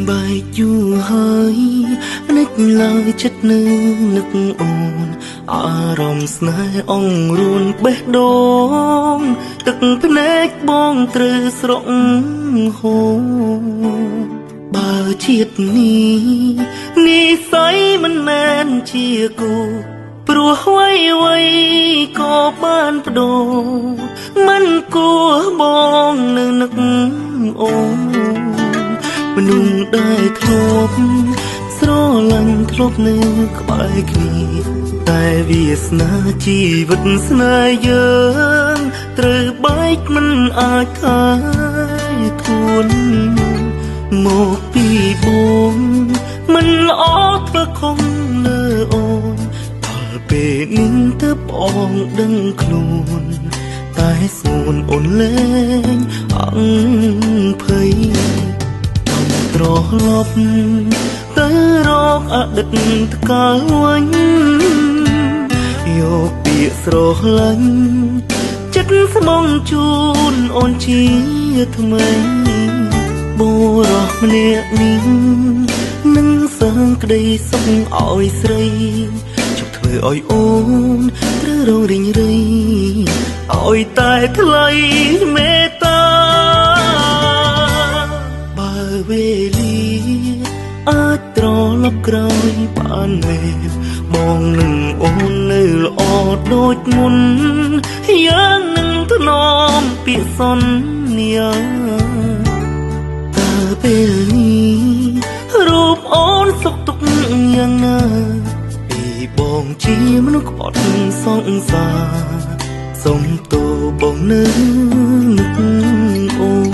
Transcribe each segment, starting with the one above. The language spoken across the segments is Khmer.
bài chu hơi nách lời chất nữ nực ồn rồng snai ông ruồn bế đón tức nách bong trừ srong hồ bà chiết ni say mình men chia côព្រោះអ្វីក៏បានបដូរមិនគួរបងនៅនឹកអូនមនុស្សដែលធ្លាប់ស្រឡាញ់ធ្លាប់នៅក្បែរគ្នាតែវាសនាជីវិតស្នេហ៍យើងត្រូវបែកមិនអាចខាយធួនមកពីបងមិនល្អធ្វើខំលើអូនពេលនេះទើបបងដឹងខ្លួនតែសួនអូនលែងភ័យត្រឡប់ទៅរកអតីតកាលវិញយកពាក្យស្រឡាញ់ចិត្តស្មងជូនអូនជាថ្មីបុរសម្នាក់នេះនឹងសងក្តីសុខឲ្យស្រីធ្វើឲ្យអូនត្រូវរងរីងរៃឲ្យតែថ្លៃមេត្តាបើវេលាអាចត្រឡប់ក្រោយបានមែនបងនឹងអូននៅល្អដូចមុនយ៉ាងនឹងថ្នមពាក្យសន្យាតើពេលនេះរូបអូនសុខទុក្ខយ៉ាងណាបងជាមនុស្សក្បត់សង្សារសុំទោបងនៅនឹកអូន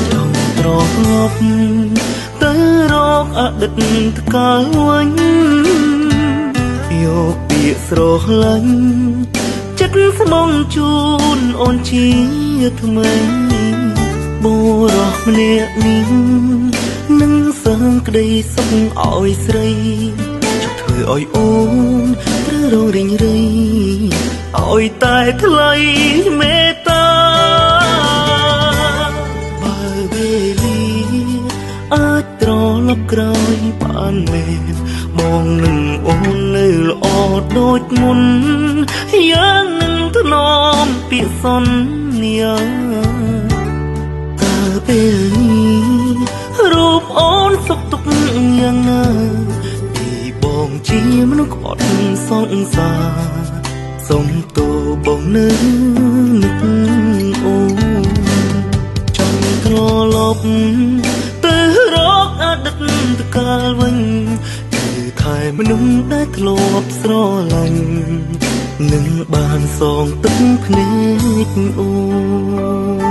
ចង់ត្រឡប់ទៅរកអតីតកាលវិញយកពាក្យស្រឡាញ់ចិត្តស្មងជូនអូនជាថ្មីបុរសម្នាក់នេះនឹងសងក្តីសុខឲ្យស្រីជប់ធ្វើឲ្យអូនត្រូវរងរីងរៃឲ្យតែថ្លៃមេត្តាបើវេលាអាចត្រឡប់ក្រោយបានមែនបងនឹងអូននៅល្អដូចមុនយ៉ាងនឹងថ្នមពាក្យសន្យាតើពេលនេះរូបអូនសុខទុក្ខយ៉ាងណាពីបងជាមនុស្សក្បត់សង្សារសុំទោបងនៅនឹកអូនចង់ត្រឡប់ទៅរកអតីតកាលវិញថែមនុស្សដែលធ្លាប់ស្រឡាញ់នឹងបានសងទឹកភ្នែកអូន